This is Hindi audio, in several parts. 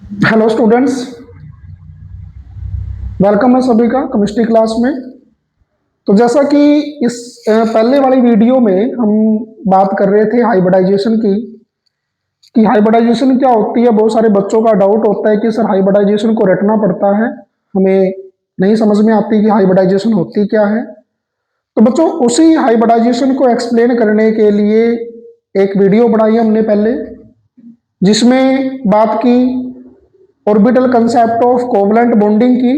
हेलो स्टूडेंट्स, वेलकम है सभी का केमिस्ट्री क्लास में। तो जैसा कि इस पहले वाली वीडियो में हम बात कर रहे थे हाइब्रिडाइजेशन की, कि हाइब्रिडाइजेशन क्या होती है। बहुत सारे बच्चों का डाउट होता है कि सर हाइब्रिडाइजेशन को रटना पड़ता है, हमें नहीं समझ में आती कि हाइब्रिडाइजेशन होती क्या है। तो बच्चों, उसी हाइब्रिडाइजेशन को एक्सप्लेन करने के लिए एक वीडियो बनाई हमने पहले, जिसमें बात की orbital concept of covalent bonding की।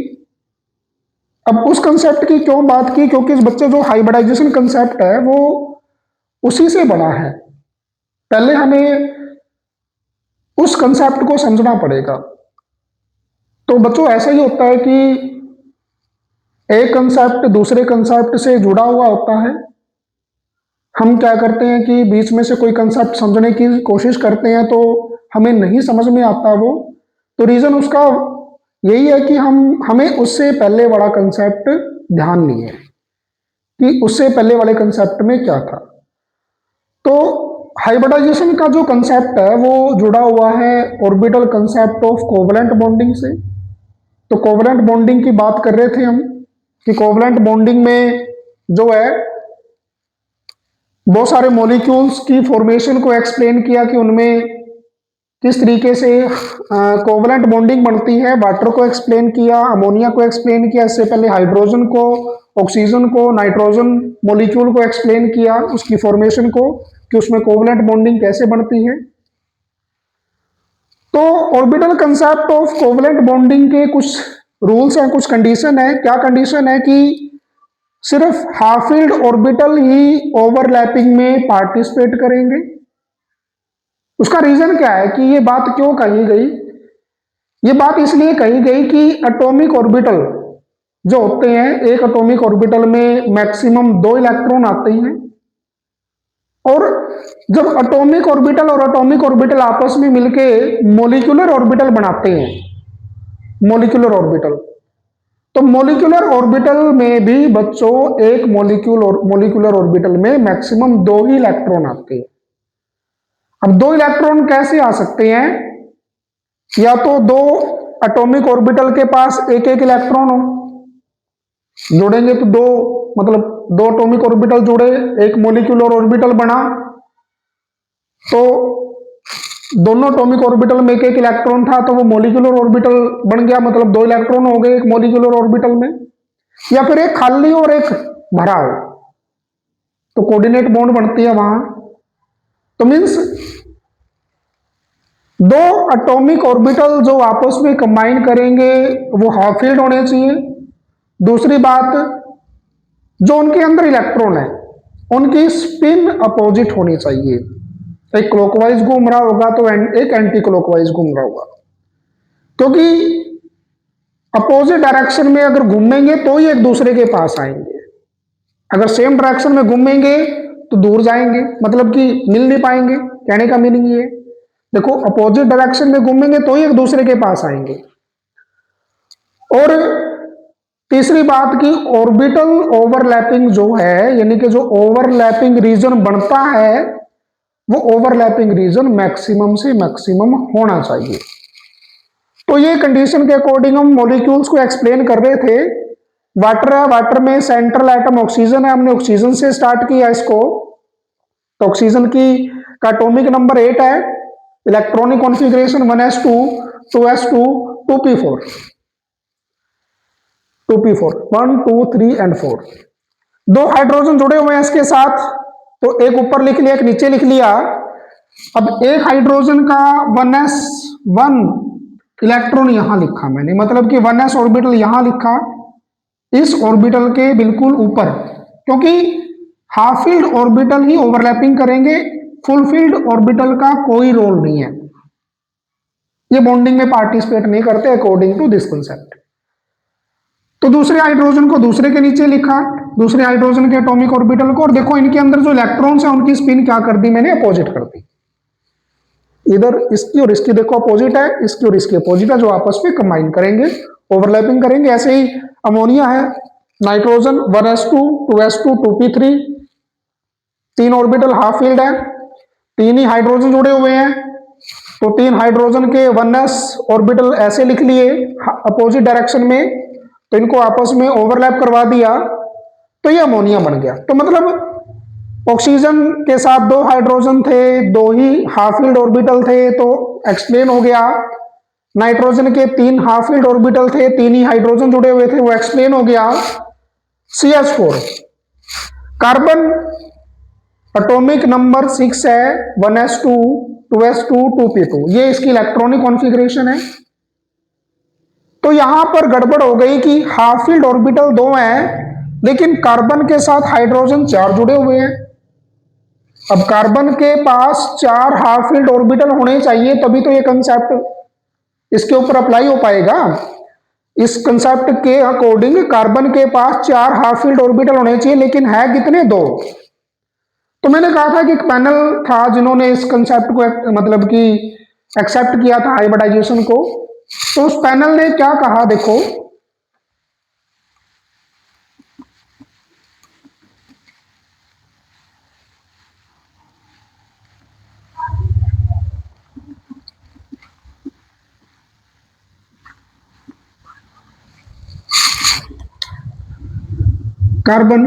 अब उस कंसेप्ट की क्यों बात की, क्योंकि इस बच्चे जो हाइब्रिडाइजेशन कंसेप्ट है वो उसी से बना है। पहले हमें उस कंसेप्ट को समझना पड़ेगा। तो बच्चों, ऐसा ही होता है कि एक कंसेप्ट दूसरे कंसेप्ट से जुड़ा हुआ होता है। हम क्या करते हैं कि बीच में से कोई कंसेप्ट समझने की कोशिश करते हैं तो हमें नहीं समझ में आता वो। तो रीजन उसका यही है कि हमें उससे पहले वाला कंसेप्ट ध्यान नहीं है कि उससे पहले वाले कंसेप्ट में क्या था। तो हाइब्रिडाइजेशन का जो कंसेप्ट है वो जुड़ा हुआ है orbital concept of covalent bonding से। तो कोवलेंट बॉन्डिंग की बात कर रहे थे हम कि कोवलेंट बॉन्डिंग में जो है बहुत सारे मॉलिक्यूल्स की फॉर्मेशन को एक्सप्लेन किया कि उनमें किस तरीके से कोवलेंट बॉन्डिंग बनती है। वाटर को एक्सप्लेन किया, अमोनिया को एक्सप्लेन किया, इससे पहले हाइड्रोजन को, ऑक्सीजन को, नाइट्रोजन मॉलिक्यूल को एक्सप्लेन किया, उसकी फॉर्मेशन को कि उसमें कोवलेंट बॉन्डिंग कैसे बनती है। तो orbital concept of covalent bonding के कुछ रूल्स हैं, कुछ कंडीशन है। क्या कंडीशन है कि सिर्फ हाफ फील्ड ऑर्बिटल ही ओवरलैपिंग में पार्टिसिपेट करेंगे। उसका रीजन क्या है कि ये बात क्यों कही गई? ये बात इसलिए कही गई कि एटॉमिक ऑर्बिटल जो होते हैं, एक एटॉमिक ऑर्बिटल में मैक्सिमम 2 इलेक्ट्रॉन आते हैं। और जब एटॉमिक ऑर्बिटल और एटॉमिक ऑर्बिटल आपस में मिलके मोलिकुलर ऑर्बिटल बनाते हैं, मोलिकुलर ऑर्बिटल, तो मोलिकुलर ऑर्बिटल में भी बच्चों एक मोलिकुलर ऑर्बिटल में मैक्सिमम 2 ही इलेक्ट्रॉन आते हैं। अब 2 इलेक्ट्रॉन कैसे आ सकते हैं? या तो दो एटॉमिक ऑर्बिटल के पास एक एक इलेक्ट्रॉन हो, जोड़ेंगे तो दो, मतलब 2 एटॉमिक ऑर्बिटल जुड़े, एक मोलिकुलर ऑर्बिटल बना, तो दोनों एटॉमिक ऑर्बिटल में एक एक इलेक्ट्रॉन था तो वो मोलिकुलर ऑर्बिटल बन गया, मतलब 2 इलेक्ट्रॉन हो गए एक मोलिकुलर ऑर्बिटल में। या फिर एक खाली और एक भरा हो तो कोऑर्डिनेट बॉन्ड बनती है वहां। तो मीन्स दो एटॉमिक ऑर्बिटल जो आपस में कंबाइन करेंगे वो हाफ फील्ड होने चाहिए। दूसरी बात, जो उनके अंदर इलेक्ट्रॉन है उनकी स्पिन अपोजिट होनी चाहिए। एक क्लॉकवाइज घूम रहा होगा तो एक एंटी क्लॉकवाइज घूम रहा होगा, क्योंकि अपोजिट डायरेक्शन में अगर घूमेंगे तो ही एक दूसरे के पास आएंगे। अगर सेम डायरेक्शन में घूमेंगे तो दूर जाएंगे, मतलब कि मिल नहीं पाएंगे। कहने का मीनिंग ये, देखो अपोजिट डायरेक्शन में घूमेंगे तो ही एक दूसरे के पास आएंगे। और तीसरी बात की ऑर्बिटल ओवरलैपिंग जो है, यानी कि जो ओवरलैपिंग रीजन बनता है वो ओवरलैपिंग रीजन मैक्सिमम से मैक्सिमम होना चाहिए। तो ये कंडीशन के अकॉर्डिंग हम मॉलिक्यूल्स को एक्सप्लेन कर रहे थे। वाटर है, वाटर में सेंट्रल एटम ऑक्सीजन है, हमने ऑक्सीजन से स्टार्ट किया इसको। तो ऑक्सीजन की का एटॉमिक नंबर 8 है, electronic configuration 1s2 2s2 2p4 2p4 1 2 3 and 4। दो हाइड्रोजन जुड़े हुए हैं इसके साथ, तो एक ऊपर लिख लिया एक नीचे लिख लिया। अब एक हाइड्रोजन का 1s1 इलेक्ट्रॉन यहां लिखा मैंने, मतलब कि 1s ऑर्बिटल यहां लिखा इस ऑर्बिटल के बिल्कुल ऊपर, क्योंकि हाफ फील्ड ऑर्बिटल ही ओवरलैपिंग करेंगे, फुल फील्ड ऑर्बिटल का कोई रोल नहीं है, ये बॉन्डिंग में पार्टिसिपेट नहीं करते अकॉर्डिंग टू दिस कंसेप्ट। तो दूसरे हाइड्रोजन को दूसरे के नीचे लिखा, दूसरे हाइड्रोजन के एटॉमिक ऑर्बिटल को, और देखो इनके अंदर जो इलेक्ट्रॉन्स हैं उनकी स्पिन क्या कर दी मैंने, अपोजिट कर दी। इधर इसकी और इसकी देखो अपोजिट है, इसकी और इसकी अपोजिट है, जो आपस में कंबाइन करेंगे, ओवरलैपिंग करेंगे। ऐसे ही अमोनिया है, nitrogen 1s2 2s2 2p3, 3 orbital half field है, 3 ही हाइड्रोजन जुड़े हुए हैं, तो 3 हाइड्रोजन के 1s ऑर्बिटल ऐसे लिख लिए अपोजिट डायरेक्शन में, तो इनको आपस में ओवरलैप करवा दिया, तो ये अमोनिया बन गया। तो मतलब ऑक्सीजन के साथ 2 हाइड्रोजन थे, 2 ही हाफ फील्ड ऑर्बिटल थे, तो एक्सप्लेन हो गया। नाइट्रोजन के 3 हाफ फील्ड ऑर्बिटल थे, 3 ही हाइड्रोजन जुड़े हुए थे, वो एक्सप्लेन हो गया। CH4 कार्बन एटॉमिक नंबर 6 है, 1s2 2s2 2p2, ये इसकी इलेक्ट्रॉनिक कॉन्फ़िगरेशन है। तो यहां पर गड़बड़ हो गई कि हाफ फील्ड ऑर्बिटल 2 हैं, लेकिन कार्बन के साथ हाइड्रोजन 4 जुड़े हुए हैं। अब कार्बन के पास 4 हाफ फील्ड ऑर्बिटल होने चाहिए, तभी तो ये कंसेप्ट इसके ऊपर अप्लाई हो पाएगा। इस कंसेप्ट के अकॉर्डिंग कार्बन के पास 4 हाफ फील्ड ऑर्बिटल होने चाहिए, लेकिन है कितने? 2। तो मैंने कहा था कि एक पैनल था जिन्होंने इस कंसेप्ट को मतलब कि एक्सेप्ट किया था हाइब्रिडाइजेशन को। तो उस पैनल ने क्या कहा, देखो, कार्बन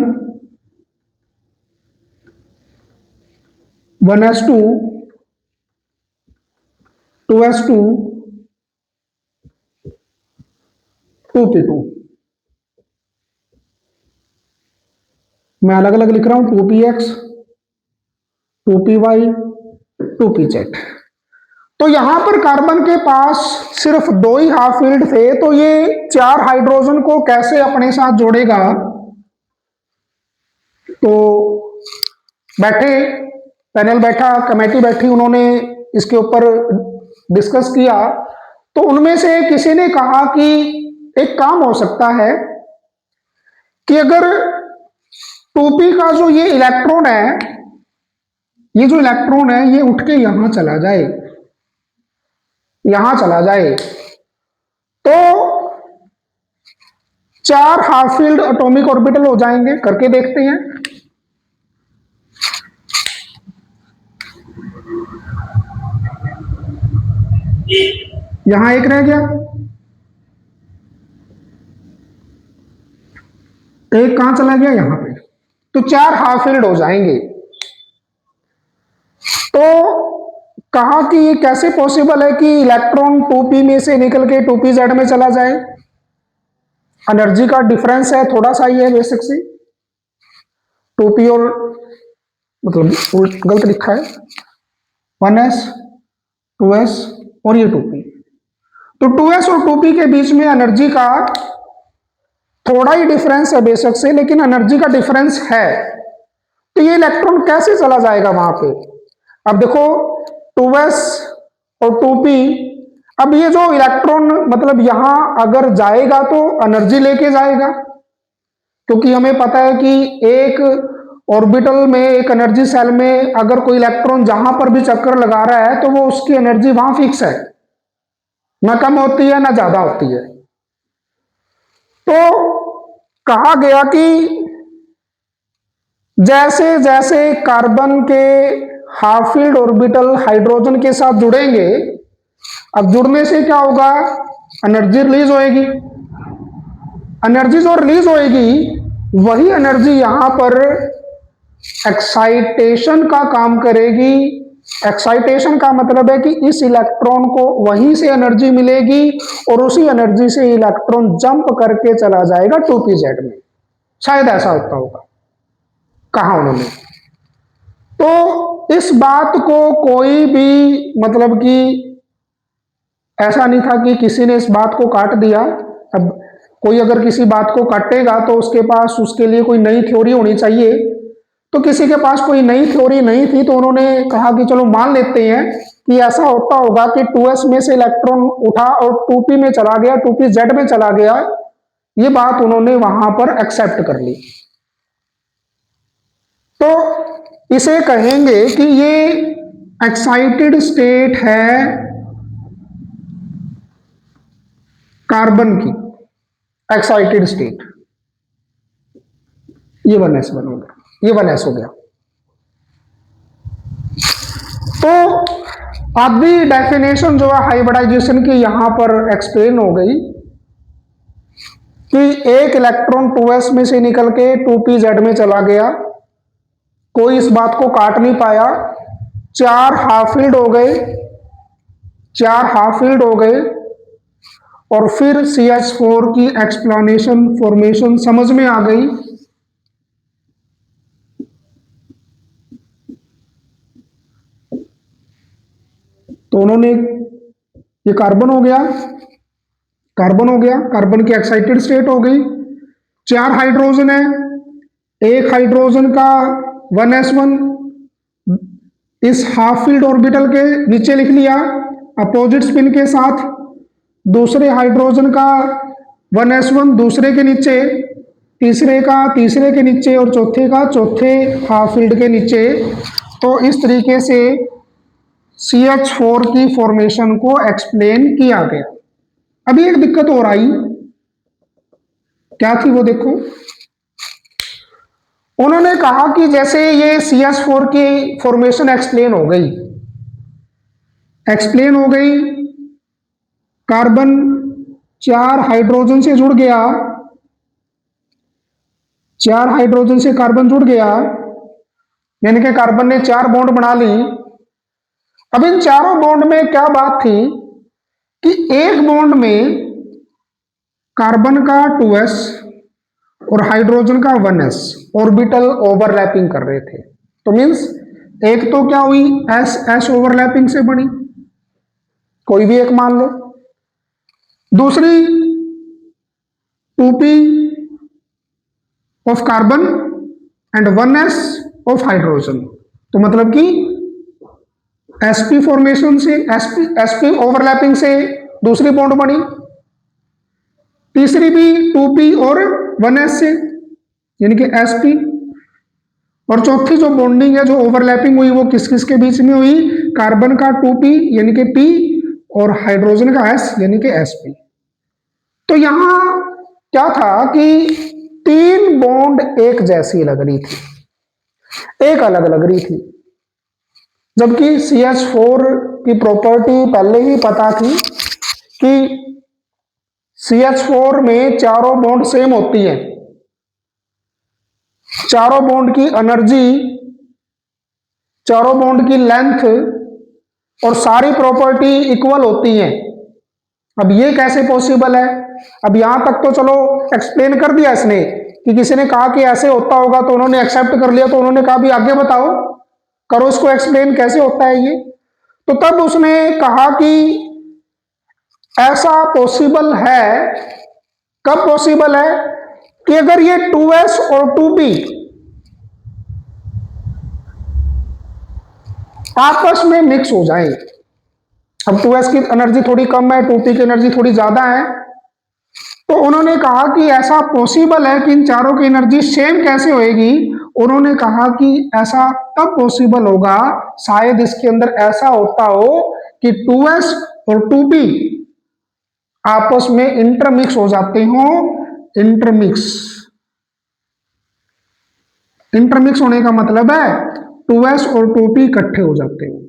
1s2 2s2 2p2, मैं अलग अलग लिख रहा हूं, 2px 2py 2pz। तो यहां पर कार्बन के पास सिर्फ 2 ही हाफ फील्ड थे, तो ये 4 हाइड्रोजन को कैसे अपने साथ जोड़ेगा? तो बैठे, पैनल बैठा, कमेटी बैठी, उन्होंने इसके ऊपर डिस्कस किया। तो उनमें से किसी ने कहा कि एक काम हो सकता है कि अगर 2p का जो ये इलेक्ट्रॉन है, ये जो इलेक्ट्रॉन है, ये उठ के यहां चला जाए, यहां चला जाए, तो 4 हाफ फील्ड एटॉमिक ऑर्बिटल हो जाएंगे। करके देखते हैं। यहां एक रह गया, एक कहां चला गया? यहां पे। तो 4 हाफ फील्ड हो जाएंगे। तो कहा कि ये कैसे पॉसिबल है कि इलेक्ट्रॉन 2p में से निकल के 2pz में चला जाए? एनर्जी का डिफरेंस है, थोड़ा सा ही है बेसिक सी। 2p और मतलब गलत लिखा है, 1s 2s और ये 2p। तो 2s और 2p के बीच में एनर्जी का थोड़ा ही डिफरेंस है बेशक से, लेकिन एनर्जी का डिफरेंस है। तो ये इलेक्ट्रॉन कैसे चला जाएगा वहां पे? अब देखो, 2s और 2p, अब ये जो इलेक्ट्रॉन मतलब यहां अगर जाएगा तो एनर्जी लेके जाएगा, क्योंकि हमें पता है कि एक ऑर्बिटल में, एक एनर्जी सेल में अगर कोई इलेक्ट्रॉन जहां पर भी चक्कर लगा रहा है, तो वो उसकी एनर्जी वहां फिक्स है, ना कम होती है ना ज्यादा होती है। तो कहा गया कि जैसे जैसे कार्बन के हाफ फील्ड ऑर्बिटल हाइड्रोजन के साथ जुड़ेंगे, अब जुड़ने से क्या होगा? एनर्जी रिलीज होएगी। एनर्जी जो रिलीज होएगी, वही एनर्जी यहां पर एक्साइटेशन का काम करेगी। एक्साइटेशन का मतलब है कि इस इलेक्ट्रॉन को वहीं से एनर्जी मिलेगी और उसी एनर्जी से इलेक्ट्रॉन जंप करके चला जाएगा 2pz में। शायद ऐसा होता होगा, कहा उन्होंने। तो इस बात को कोई भी मतलब कि ऐसा नहीं था कि किसी ने इस बात को काट दिया। अब कोई अगर किसी बात को काटेगा तो उसके पास उसके लिए कोई नई थ्योरी होनी चाहिए। तो किसी के पास कोई नई थ्योरी नहीं थी, तो उन्होंने कहा कि चलो मान लेते हैं कि ऐसा होता होगा कि 2s में से इलेक्ट्रॉन उठा और 2p में चला गया, 2pz में चला गया। ये बात उन्होंने वहां पर एक्सेप्ट कर ली। तो इसे कहेंगे कि ये एक्साइटेड स्टेट है कार्बन की, एक्साइटेड स्टेट। ये 1s बन हो गया, ये 1s हो गया। तो आधी डेफिनेशन जो है हाइब्रिडाइजेशन की यहां पर एक्सप्लेन हो गई कि एक इलेक्ट्रॉन 2s में से निकल के 2pz में चला गया, कोई इस बात को काट नहीं पाया, चार हाफ फील्ड हो गए, चार हाफ फील्ड हो गए, और फिर CH4 की एक्सप्लेनेशन फॉर्मेशन समझ में आ गई। तो उन्होंने, ये कार्बन हो गया, कार्बन हो गया, कार्बन की एक्साइटेड स्टेट हो गई, चार हाइड्रोजन है, एक हाइड्रोजन का 1s1 इस हाफ फील्ड ऑर्बिटल के नीचे लिख लिया अपोजिट स्पिन के साथ, दूसरे हाइड्रोजन का 1s1 दूसरे के नीचे, तीसरे का तीसरे के नीचे, और चौथे का चौथे हाफ फील्ड के नीचे। तो इस तरीके से CH4 की फॉर्मेशन को एक्सप्लेन किया गया। अभी एक दिक्कत और आई, क्या थी वो देखो। उन्होंने कहा कि जैसे ये CH4 की फॉर्मेशन एक्सप्लेन हो गई, एक्सप्लेन हो गई, कार्बन चार हाइड्रोजन से जुड़ गया, चार हाइड्रोजन से कार्बन जुड़ गया, यानी कि कार्बन ने चार बॉन्ड बना ली। अब इन चारों बॉन्ड में क्या बात थी कि एक बॉन्ड में कार्बन का 2s और हाइड्रोजन का 1s ऑर्बिटल ओवरलैपिंग कर रहे थे। तो मींस एक तो क्या हुई, एस एस ओवरलैपिंग से बनी, कोई भी एक मान लो, दूसरी 2p of carbon and 1s of hydrogen, तो मतलब कि sp फॉर्मेशन से, sp ओवरलैपिंग से दूसरी बॉन्ड बनी, तीसरी भी 2p और 1s से यानी कि sp, और चौथी जो बॉन्डिंग है, जो ओवरलैपिंग हुई, वो किस किस के बीच में हुई, कार्बन का 2p यानी कि p और हाइड्रोजन का s यानी कि sp। तो यहां क्या था कि तीन बॉन्ड एक जैसी लग रही थी, एक अलग लग रही थी, जबकि CH4 की प्रॉपर्टी पहले ही पता थी कि CH4 में चारों बॉन्ड सेम होती है, चारों बॉन्ड की एनर्जी, चारों बॉन्ड की लेंथ और सारी प्रॉपर्टी इक्वल होती है। अब ये कैसे पॉसिबल है? अब यहां तक तो चलो एक्सप्लेन कर दिया इसने कि किसी ने कहा कि ऐसे होता होगा तो उन्होंने एक्सेप्ट कर लिया, तो उन्होंने कहा भी आगे बताओ, करो इसको एक्सप्लेन कैसे होता है ये। तो तब उसने कहा कि ऐसा पॉसिबल है, कब पॉसिबल है कि अगर ये 2s और 2p आपस में मिक्स हो जाए। अब 2s की एनर्जी थोड़ी कम है, 2p की एनर्जी थोड़ी ज्यादा है, तो उन्होंने कहा कि ऐसा पॉसिबल है कि इन चारों की एनर्जी सेम कैसे होएगी। उन्होंने कहा कि ऐसा तब पॉसिबल होगा, शायद इसके अंदर ऐसा होता हो कि 2s और 2p आपस में इंटरमिक्स हो जाते हो। इंटरमिक्स, इंटरमिक्स होने का मतलब है 2s और 2p इकट्ठे हो जाते हो।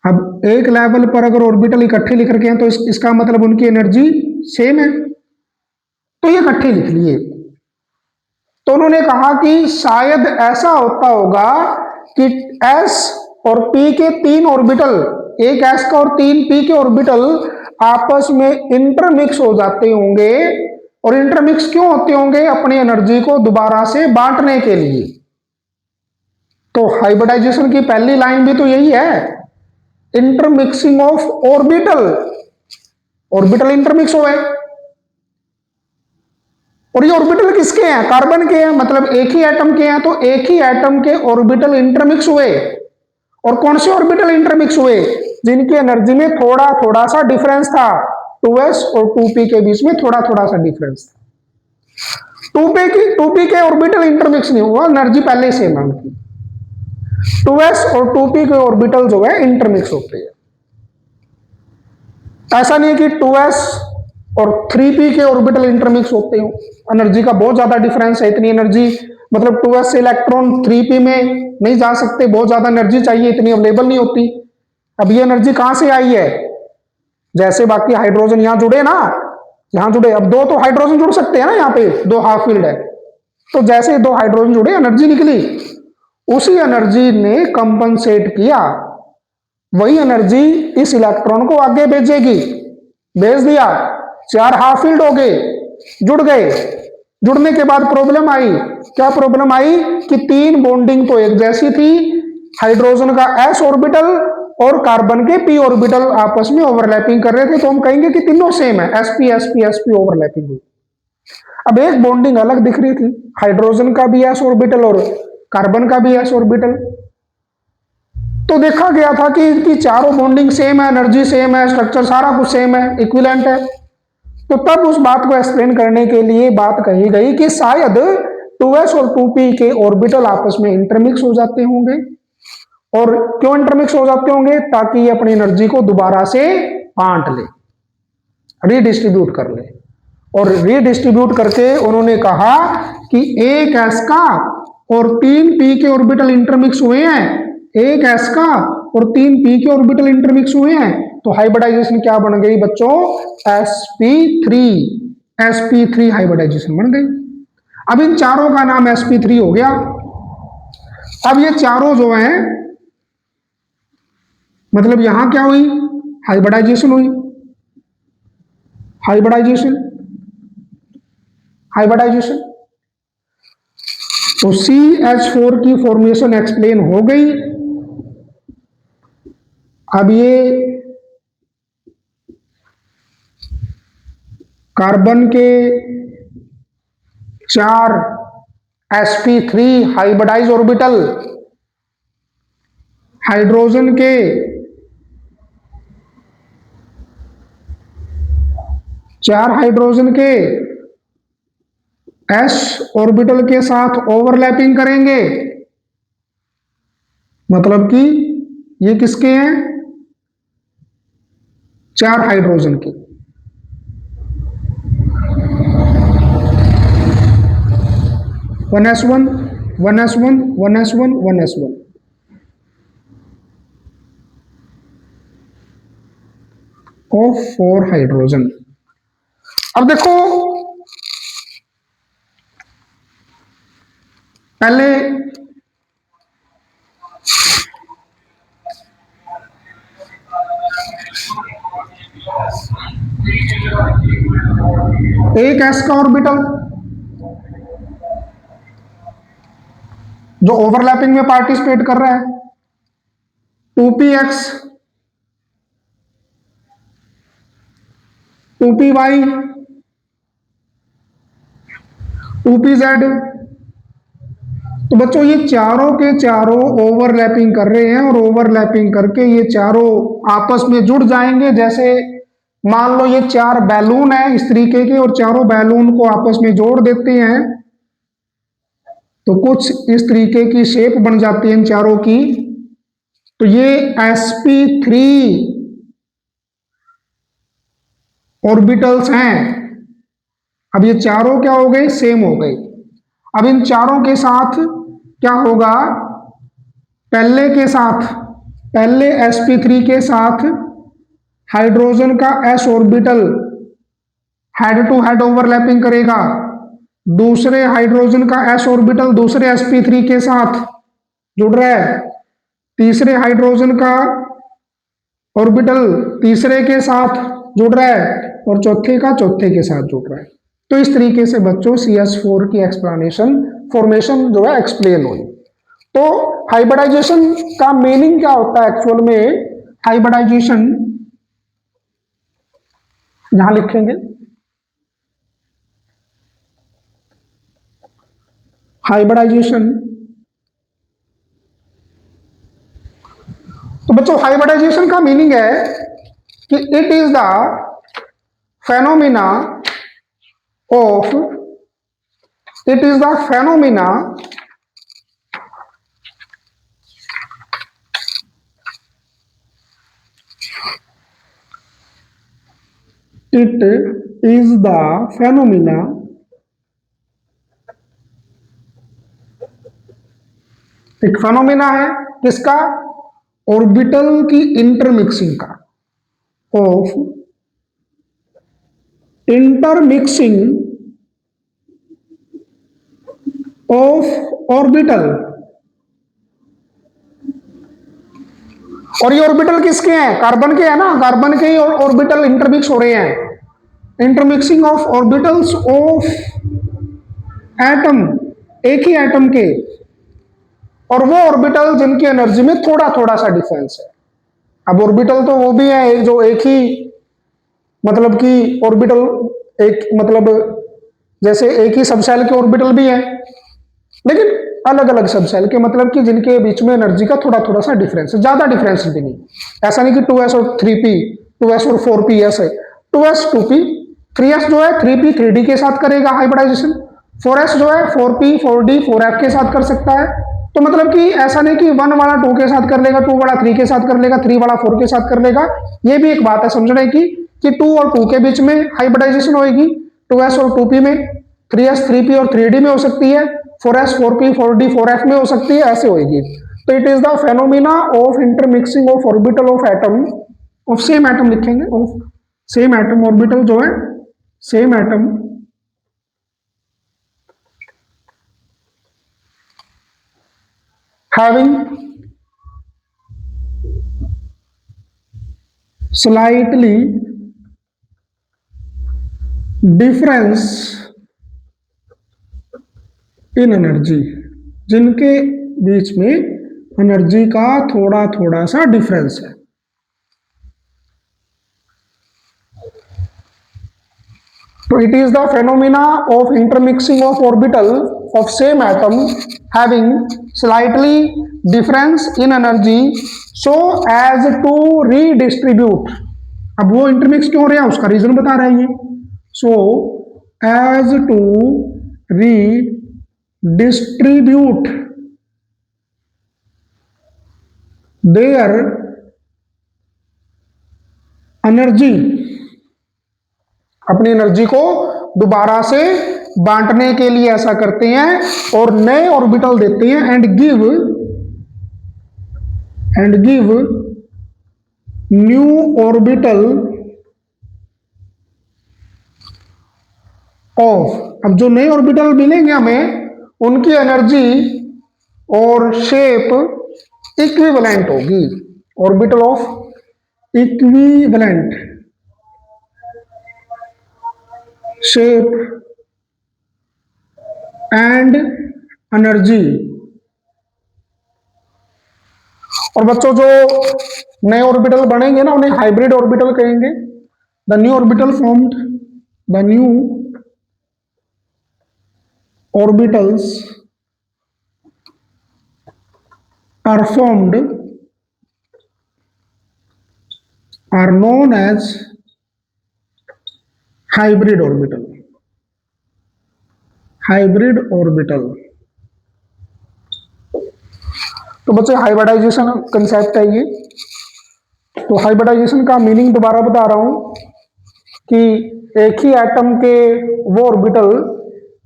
अब एक लेवल पर अगर ऑर्बिटल इकट्ठे लिख रखे हैं तो इसका मतलब उनकी एनर्जी सेम है, तो ये इकट्ठे लिख लिए। तो उन्होंने कहा कि शायद ऐसा होता होगा कि s और p के तीन ऑर्बिटल, एक s का और तीन p के ऑर्बिटल आपस में इंटरमिक्स हो जाते होंगे। और इंटरमिक्स क्यों होते होंगे? अपनी एनर्जी को दोबारा से बांटने के लिए। तो हाइब्रिडाइजेशन की पहली लाइन भी तो यही है, intermixing of orbital, orbital intermix हुए। और ये ऑर्बिटल किसके हैं? कार्बन के हैं, मतलब एक ही एटम के हैं, तो एक ही एटम के ऑर्बिटल इंटरमिक्स हुए। और कौन से ऑर्बिटल इंटरमिक्स हुए? जिनकी एनर्जी में थोड़ा थोड़ा सा डिफरेंस था, 2s और 2p के बीच में थोड़ा थोड़ा सा डिफरेंस था। 2p के ऑर्बिटल इंटरमिक्स नहीं हुआ, एनर्जी पहले से सेम थी। 2s और 2p के ऑर्बिटल जो है इंटरमिक्स होते हैं। ऐसा नहीं है कि 2s और 3p के ऑर्बिटल इंटरमिक्स होते हो, एनर्जी का बहुत ज्यादा डिफरेंस है। इतनी एनर्जी, मतलब 2s से इलेक्ट्रॉन 3p में नहीं जा सकते, बहुत ज्यादा एनर्जी चाहिए, इतनी अवेलेबल नहीं होती। अब ये एनर्जी कहां से आई है? जैसे बाकी हाइड्रोजन यहां जुड़े ना, यहां जुड़े, अब दो तो हाइड्रोजन जुड़ सकते हैं ना, यहां पे दो हाफ फील्ड है, तो जैसे दो हाइड्रोजन जुड़े एनर्जी निकली, उसी एनर्जी ने कंपनसेट किया, वही एनर्जी इस इलेक्ट्रॉन को आगे भेजेगी। भेज दिया, चार हाफ फील्ड हो गए, जुड़ गए। जुड़ने के बाद प्रॉब्लम आई, क्या प्रॉब्लम आई कि तीन बॉन्डिंग तो एक जैसी थी, हाइड्रोजन का एस ऑर्बिटल और कार्बन के पी ऑर्बिटल आपस में ओवरलैपिंग कर रहे थे, तो हम कहेंगे कि तीनों सेम है, sp sp sp ओवरलैपिंग हुई। अब एक बॉन्डिंग अलग दिख रही थी, हाइड्रोजन का भी एस ऑर्बिटल और कार्बन का भी एस ऑर्बिटल, तो देखा गया था कि इनकी चारों बॉन्डिंग सेम है, एनर्जी सेम है, स्ट्रक्चर सारा कुछ सेम है, इक्विवेलेंट है। तो तब उस बात को एक्सप्लेन करने के लिए बात कही गई कि शायद 2s और 2p के ऑर्बिटल आपस में इंटरमिक्स हो जाते होंगे। और क्यों इंटरमिक्स हो जाते होंगे? ताकि ये अपनी एनर्जी को दोबारा से बांट ले, रीडिस्ट्रीब्यूट कर ले। और रीडिस्ट्रीब्यूट करके उन्होंने कहा कि एक एस का और तीन पी के ऑर्बिटल इंटरमिक्स हुए हैं, एक एस का और तीन पी के ऑर्बिटल इंटरमिक्स हुए हैं, तो हाइब्रिडाइजेशन क्या बन गई बच्चों? sp3, sp3 हाइब्रिडाइजेशन बन गई। अब इन चारों का नाम sp3 हो गया। अब ये चारों जो हैं, मतलब यहां क्या हुई? हाइब्रिडाइजेशन हुई, हाइब्रिडाइजेशन, हाइब्रिडाइजेशन। तो CH4 की फॉर्मेशन एक्सप्लेन हो गई। अब ये कार्बन के चार sp3 हाइब्रिडाइज ऑर्बिटल, हाइड्रोजन के चार हाइड्रोजन के s ऑर्बिटल के साथ ओवरलैपिंग करेंगे, मतलब कि ये किसके हैं? चार हाइड्रोजन के। One S one, one S one, one S one, one S one, of four hydrogen. अब देखो, पहले एक एस का ऑर्बिटल जो ओवरलैपिंग में पार्टिसिपेट कर रहा है, 2px, 2py, 2pz। तो बच्चों ये चारों के चारों ओवरलैपिंग कर रहे हैं, और ओवरलैपिंग करके ये चारों आपस में जुड़ जाएंगे। जैसे मान लो ये चार बैलून है इस तरीके के, और चारों बैलून को आपस में जोड़ देते हैं, तो कुछ इस तरीके की शेप बन जाती है इन चारों की। तो ये sp3 ऑर्बिटल्स हैं। अब ये चारों क्या हो गए? सेम हो गए। अब इन चारों के साथ क्या होगा? पहले के साथ, पहले sp3 के साथ हाइड्रोजन का s orbital head to head overlapping करेगा, दूसरे हाइड्रोजन का s ऑर्बिटल दूसरे sp3 के साथ जुड़ रहा है, तीसरे हाइड्रोजन का ऑर्बिटल तीसरे के साथ जुड़ रहा है, और चौथे का चौथे के साथ जुड़ रहा है। तो इस तरीके से बच्चों CH4 की एक्सप्लेनेशन, फॉर्मेशन जो है एक्सप्लेन हुई। तो हाइब्रिडाइजेशन का मीनिंग क्या होता है एक्चुअल में? हाइब्रिडाइजेशन यहां लिखेंगे, हाइब्रिडाइजेशन। तो बच्चों हाइब्रिडाइजेशन का मीनिंग है कि it is the phenomena of, it is the phenomena it is the phenomena एक फेनोमिना है किसका? ऑर्बिटल की इंटरमिक्सिंग का, ऑफ इंटरमिक्सिंग ऑफ ऑर्बिटल। और ये ऑर्बिटल किसके हैं? कार्बन के है ना, कार्बन के ही ऑर्बिटल इंटरमिक्स हो रहे हैं। Intermixing of orbitals of atom, एक ही एटम के, और वो ऑर्बिटल जिनकी एनर्जी में थोड़ा थोड़ा सा डिफरेंस है। अब ऑर्बिटल तो वो भी है जो एक ही, मतलब कि ऑर्बिटल एक, मतलब जैसे एक ही सबसेल के ऑर्बिटल भी है, लेकिन अलग अलग सबसेल के, मतलब कि जिनके बीच में एनर्जी का थोड़ा थोड़ा सा डिफरेंस है, ज्यादा डिफरेंस भी नहीं। ऐसा नहीं कि 2s और 3p, 2s और 4p ऐसे। 2s 2p, 3s जो है 3p 3d के साथ करेगा हाइब्रिडाइजेशन, 4s जो है 4p 4d 4f के साथ कर सकता है। तो मतलब कि ऐसा नहीं कि 1 वाला 2 के साथ कर लेगा, 2 वाला 3 के साथ कर लेगा, 3 वाला 4 के साथ कर लेगा। ये भी एक बात है समझने की कि 2 और 2 के बीच में हाइब्रिडाइजेशन होगी, 2s और 2p में, 3s 3p और 3d में हो सकती है, 4s 4p 4d 4f में हो सकती है, ऐसे होगी। तो it is the phenomena of intermixing of orbital of atom, of same atom लिखेंगे, ऑफ सेम एटम, ऑर्बिटल जो है same atom having slightly difference in energy, जिनके बीच में एनर्जी का थोड़ा थोड़ा सा डिफरेंस है। तो it is the phenomena of intermixing of orbital of same atom having slightly difference in energy so as to redistribute. अब वो इंटरमिक्स क्यों हो रहा है उसका रीजन बता रहा है ये। So as to redistribute their energy, अपनी एनर्जी को दोबारा से बांटने के लिए ऐसा करते हैं और नए ऑर्बिटल देते हैं and give new orbital of. अब जो नए ऑर्बिटल मिलेंगे हमें उनकी एनर्जी और शेप इक्विवेलेंट होगी, orbital of equivalent shape and energy. और बच्चों जो नए ऑर्बिटल बनेंगे ना उन्हें हाइब्रिड ऑर्बिटल कहेंगे। The new orbital formed, the new orbitals are formed are known as hybrid orbital, hybrid orbital. तो बच्चे हाइब्रिडाइजेशन कंसेप्ट है ये। तो हाइब्रिडाइजेशन का मीनिंग दोबारा बता रहा हूं कि एक ही एटम के वो ऑर्बिटल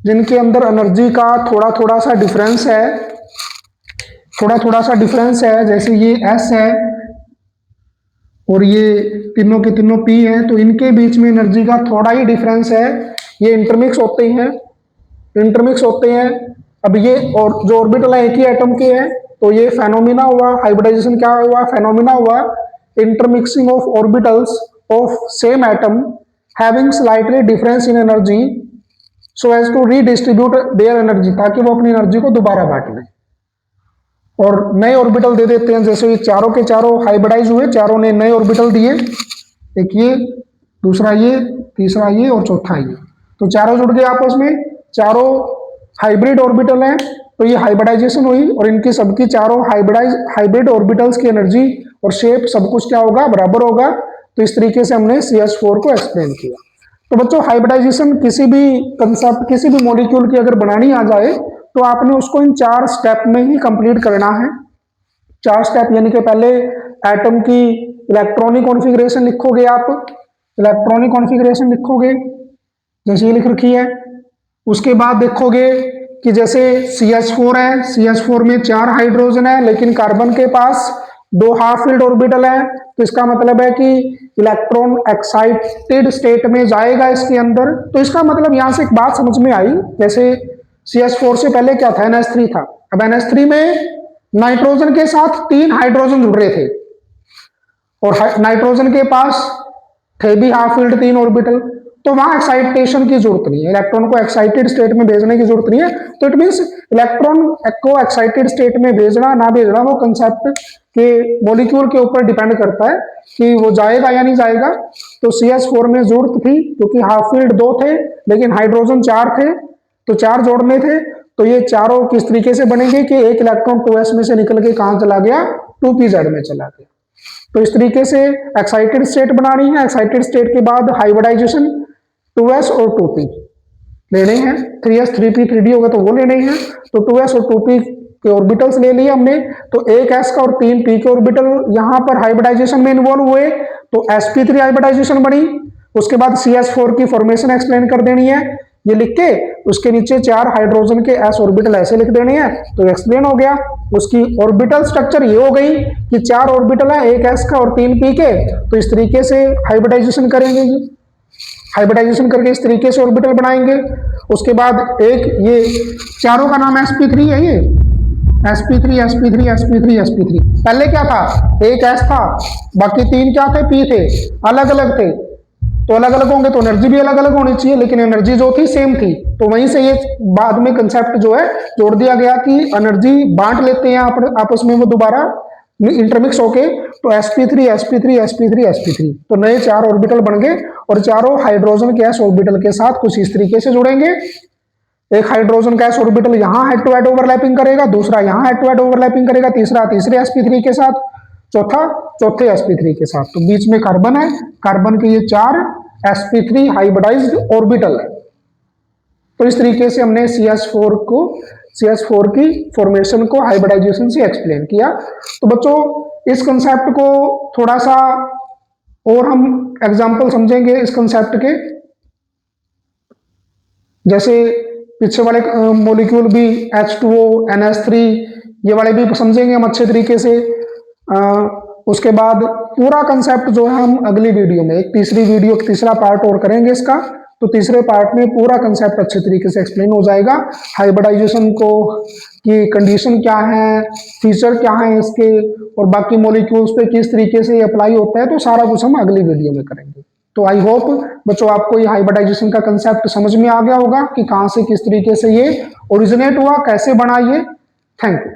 जिनके अंदर एनर्जी का थोड़ा थोड़ा सा डिफरेंस है, थोड़ा थोड़ा सा डिफरेंस है, जैसे ये s है और ये तीनों के तीनों p है, तो इनके बीच में एनर्जी का थोड़ा ही डिफरेंस है, ये इंटरमिक्स होते हैं, इंटरमिक्स होते हैं। अब ये और जो ऑर्बिटल है एक ही एटम के हैं, तो ये फेनोमिना हुआ, हाइब्रिडाइजेशन क्या हुआ, फेनोमिना हुआ, intermixing of orbitals of same atom having slightly difference in energy so as to redistribute their energy, ताकि वो अपनी एनर्जी को दोबारा बांट लें और नए ऑर्बिटल दे देते हैं। जैसे ये चारों के चारों हाइब्रिडाइज हुए, चारों ने नए ऑर्बिटल दिए, एक ये, दूसरा ये, तीसरा ये और चौथा ये, तो चारों जुड़ गए आपस में, चारों हाइब्रिड ऑर्बिटल हैं। तो ये हाइब्रिडाइजेशन हुई और इनकी सबकी चारों हाइब्रिड ऑर्बिटल्स की एनर्जी और शेप सब कुछ क्या होगा, बराबर होगा। तो इस तरीके से हमने CH4 को एक्सप्लेन किया। तो बच्चों हाइब्रिडाइजेशन किसी भी कंसेप्ट, किसी भी मॉलिक्यूल की अगर बनानी आ जाए तो आपने उसको इन 4 स्टेप में ही कंप्लीट करना है। 4 स्टेप यानी कि पहले एटम की इलेक्ट्रॉनिक कॉन्फ़िगरेशन लिखोगे, आप इलेक्ट्रॉनिक कॉन्फ़िगरेशन लिखोगे जैसे ये लिख रखी है। उसके बाद देखोगे कि जैसे CH4 है, CH4 में 4 हाइड्रोजन है, लेकिन कार्बन के पास दो हाफ फील्ड ऑर्बिटल है, तो इसका मतलब है कि इलेक्ट्रॉन एक्साइटेड स्टेट में जाएगा इसके अंदर। तो इसका मतलब यहां से एक बात समझ में आई, जैसे CH4 से पहले क्या था, NH3 था। अब NH3 में नाइट्रोजन के साथ 3 हाइड्रोजन जुड़ रहे थे, और नाइट्रोजन के पास थे भी हाफ फील्ड 3 ऑर्बिटल, तो वहां एक्साइटेशन की जरूरत नहीं है, इलेक्ट्रॉन को एक्साइटेड स्टेट में भेजने की जरूरत नहीं है। तो इट मीन्स इलेक्ट्रॉन को एक्साइटेड स्टेट में भेजना ना भेजना वो कंसेप्ट के मॉलिक्यूल के ऊपर डिपेंड करता है कि वो जाएगा या नहीं जाएगा। तो CH4 में जरूरत थी क्योंकि हाफ फील्ड 2 थे लेकिन हाइड्रोजन 4 थे, तो 4 जोड़ने थे। तो ये चारों किस तरीके से बनेंगे कि एक इलेक्ट्रॉन 2s में से निकल के कहां चला गया, 2pz में चला गया। तो इस तरीके से एक्साइटेड स्टेट बनानी है। एक्साइटेड स्टेट के बाद हाइब्रिडाइजेशन 2s और 2p लेने हैं, 3s 3p 3d होगा तो वो लेने हैं। तो 2s और 2p के ऑर्बिटल्स ले लिए हमने, तो एक s का और 3p के ऑर्बिटल यहां पर हाइब्रिडाइजेशन में इन्वॉल्व हुए, तो sp3 हाइब्रिडाइजेशन बनी। उसके बाद CH4 की फॉर्मेशन एक्सप्लेन कर देनी है, ये लिख के उसके नीचे 4 हाइड्रोजन के s ऑर्बिटल ऐसे लिख देने हैं, तो एक्सप्लेन हो गया। उसकी ऑर्बिटल स्ट्रक्चर ये हो गई कि 4 ऑर्बिटल है, एक s का और 3p के। तो इस तरीके से हाइब्रिडाइजेशन करेंगे, हाइब्रिडाइजेशन करके इस तरीके से ऑर्बिटल बनाएंगे। उसके बाद एक ये चारों का नाम sp3 है, ये sp3 sp3 sp3 sp3। पहले क्या था, एक s था, बाकी 3 क्या थे, p थे, अलग अलग थे। तो अलग अलग होंगे तो एनर्जी भी अलग अलग होनी चाहिए, लेकिन एनर्जी जो थी सेम थी। तो वहीं से ये बाद में कंसेप्ट जो है जोड़ दिया गया कि एनर्जी बांट लेते हैं आपस में वो दोबारा इंटरमिक्स होके। तो sp3 sp3 sp3 sp3, तो नए 4 ऑर्बिटल बन गए, और चारों हाइड्रोजन के s ऑर्बिटल के साथ कुछ इस तरीके से जुड़ेंगे। एक हाइड्रोजन का s ऑर्बिटल यहां हेड टू हेड ओवरलैपिंग करेगा, दूसरा यहां हेड टू हेड ओवरलैपिंग करेगा, तीसरा तीसरे sp3 के साथ, चौथा चौथे sp3 के साथ। तो बीच में कार्बन है, कार्बन के ये 4 sp3 हाइब्रिडाइज्ड ऑर्बिटल है। तो इस तरीके से हमने CH4 की फॉर्मेशन को हाइब्रिडाइजेशन से एक्सप्लेन किया। तो बच्चों इस कंसेप्ट को थोड़ा सा और हम एग्जांपल समझेंगे इस कंसेप्ट के, जैसे पीछे वाले मॉलिक्यूल भी H2O NH3 ये वाले भी समझेंगे हम अच्छे तरीके से। उसके बाद पूरा कंसेप्ट जो है हम अगली वीडियो में, एक तीसरी वीडियो तीसरा पार्ट और करेंगे इसका। तो तीसरे पार्ट में पूरा कंसेप्ट अच्छे तरीके से एक्सप्लेन हो जाएगा, हाइब्रिडाइजेशन को की कंडीशन क्या है, फीचर क्या है इसके, और बाकी मॉलिक्यूल्स पे किस तरीके से ये अप्लाई होता है, तो सारा कुछ हम अगली वीडियो में करेंगे। तो आई होप बच्चों आपको ये हाइब्रिडाइजेशन का कंसेप्ट समझ में आ गया होगा कि कहां से किस तरीके से ये ओरिजिनेट हुआ, कैसे बना ये। Thank you.